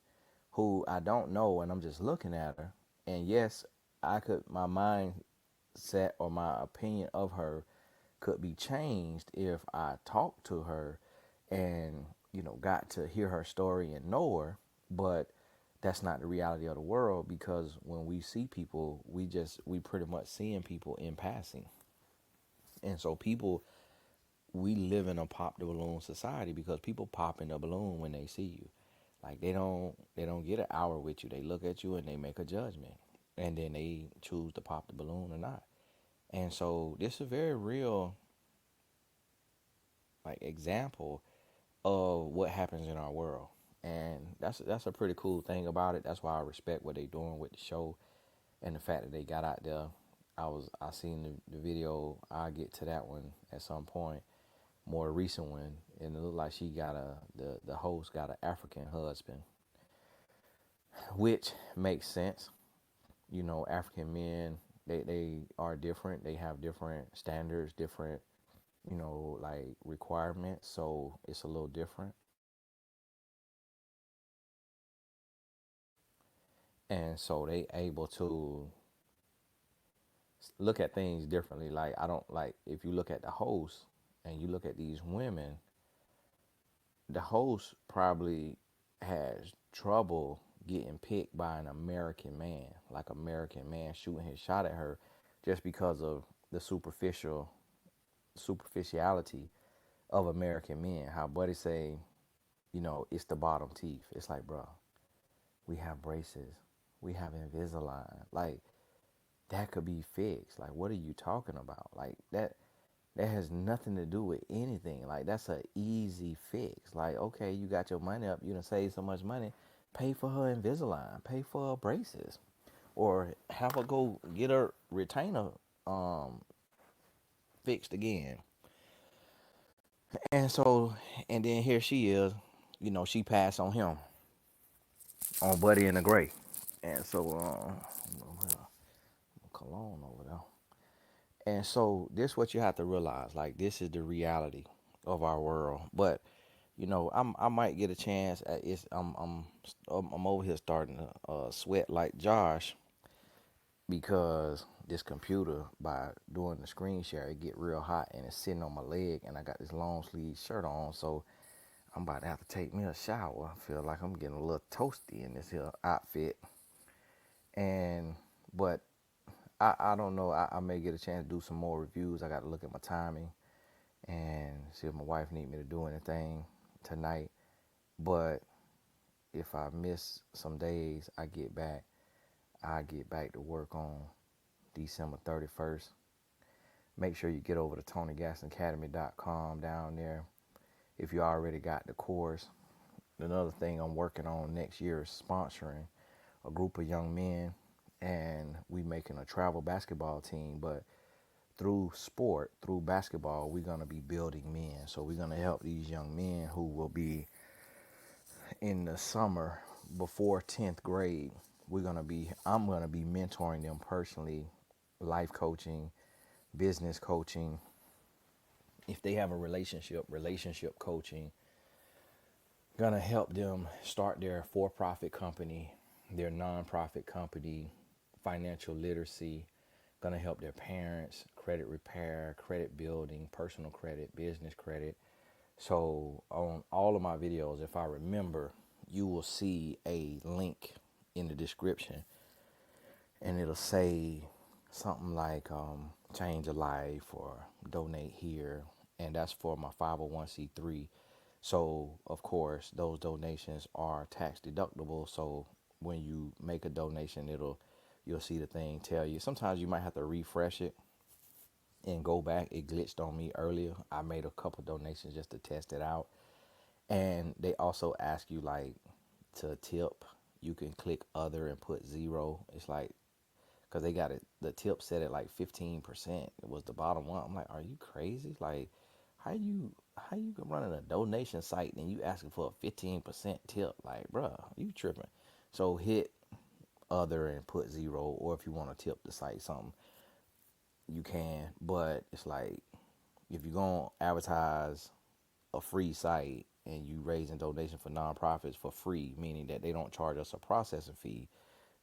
who I don't know, and I'm just looking at her. And yes, my mindset or my opinion of her could be changed if I talked to her and, got to hear her story and know her. But that's not the reality of the world, because when we see people, we pretty much seeing people in passing. And so we live in a pop the balloon society, because people pop in the balloon when they see you. Like they don't get an hour with you. They look at you and they make a judgment, and then they choose to pop the balloon or not. And so this is a very real example of what happens in our world. And that's a pretty cool thing about it. That's why I respect what they're doing with the show and the fact that they got out there. I seen the video. I'll get to that one at some point, more recent one, and it looked like she got the host got an African husband, which makes sense. African men, they are different. They have different standards, different, requirements. So it's a little different. And so they able to look at things differently. Like, I don't like, if you look at the host and you look at these women, the host probably has trouble getting picked by an American man, like American man shooting his shot at her, just because of the superficiality of American men. How Buddy say, it's the bottom teeth. It's like, bro, we have braces, we have Invisalign. Like, that could be fixed. Like, what are you talking about? Like, that has nothing to do with anything. Like, that's an easy fix. Like, okay, you got your money up, you done save so much money, pay for her Invisalign, pay for her braces, or have her go get her retainer fixed again. And so, and then here she is, she passed on him, on Buddy in the Gray. And so, cologne over there. And so this what you have to realize, like, this is the reality of our world. But I might get a chance I'm over here starting to sweat like Josh. because this computer, by doing the screen share, it get real hot and it's sitting on my leg, and I got this long sleeve shirt on, so I'm about to have to take me a shower. I feel like I'm getting a little toasty in this here outfit. And but I don't know. I may get a chance to do some more reviews. I got to look at my timing and see if my wife need me to do anything tonight. But if I miss some days, I get back to work on December 31st. Make sure you get over to TonyGastonAcademy.com down there if you already got the course. Another thing I'm working on next year is sponsoring a group of young men, and we making a travel basketball team. But through sport, through basketball, we're gonna be building men. So we're gonna help these young men who will be in the summer before 10th grade. I'm gonna be mentoring them personally, life coaching, business coaching. If they have a relationship coaching. Gonna help them start their for-profit company, their non-profit company, financial literacy. Gonna help their parents, credit repair, credit building, personal credit, business credit. So on all of my videos, if I remember, you will see a link in the description, and it'll say something like change a life or donate here, and that's for my 501c3. So of course those donations are tax deductible, so when you make a donation, you'll see the thing tell you. Sometimes you might have to refresh it and go back. It glitched on me earlier. I made a couple donations just to test it out, and they also ask you like to tip. You can click other and put 0. It's like, because they got it, the tip set at like 15%. It was the bottom one. I'm like, are you crazy? Like, how you running a donation site and you asking for a 15% tip? Like, bruh, you tripping. So hit other and put 0, or if you want to tip the site something, you can. But it's like, if you're going to advertise a free site and you raising donation for nonprofits for free, meaning that they don't charge us a processing fee,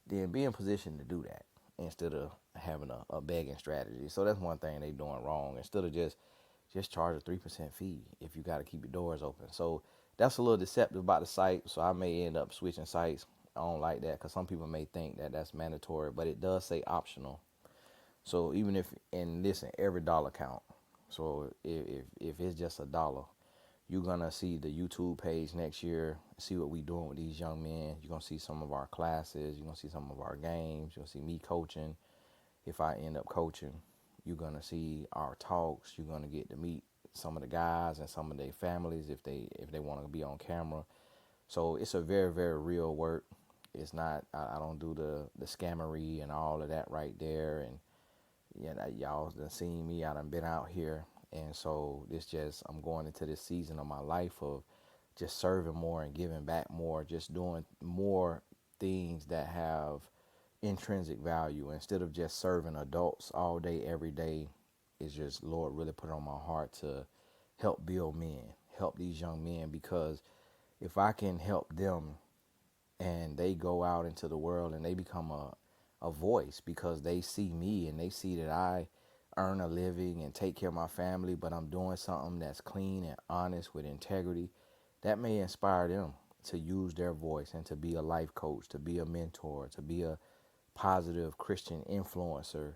then be in position to do that instead of having a begging strategy. So that's one thing they doing wrong. Instead of just charge a 3% fee if you got to keep your doors open. So that's a little deceptive about the site. So I may end up switching sites. I don't like that because some people may think that that's mandatory, but it does say optional. So even if, and listen, every dollar count. So if it's just $1, you're gonna see the YouTube page next year, see what we doing with these young men. You're gonna see some of our classes, you're gonna see some of our games, you're gonna see me coaching. If I end up coaching, you're gonna see our talks. You're gonna get to meet some of the guys and some of their families if they want to be on camera. So it's a very, very real work. It's not, I don't do the scammery and all of that right there. And yeah, y'all done seen me. I done been out here. And so I'm going into this season of my life of just serving more and giving back more, just doing more things that have intrinsic value instead of just serving adults all day, every day. It's just, Lord really put it on my heart to help build men, help these young men, because if I can help them and they go out into the world and they become a voice because they see me and they see that I earn a living and take care of my family, but I'm doing something that's clean and honest with integrity, that may inspire them to use their voice and to be a life coach, to be a mentor, to be a positive Christian influencer,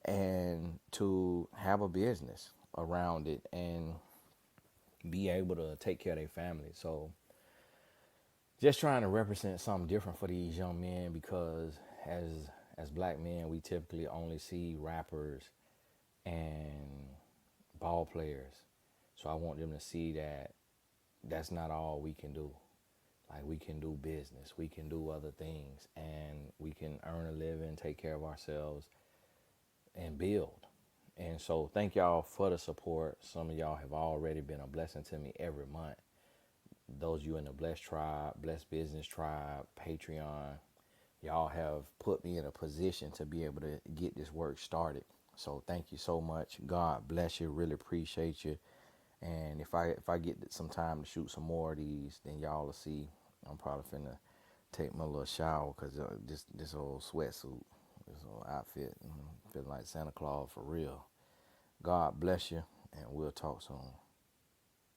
and to have a business around it and be able to take care of their family. So just trying to represent something different for these young men, because as black men, we typically only see rappers and ball players. So I want them to see that that's not all we can do. Like, we can do business, we can do other things, and we can earn a living, take care of ourselves, and build. And so thank y'all for the support. Some of y'all have already been a blessing to me every month. Those of you in the Blessed Tribe, Blessed Business Tribe, Patreon, y'all have put me in a position to be able to get this work started. So thank you so much. God bless you. Really appreciate you. And if I get some time to shoot some more of these, then y'all will see. I'm probably finna take my little shower because this old sweatsuit, This whole outfit, feeling like Santa Claus for real. God bless you, and we'll talk soon.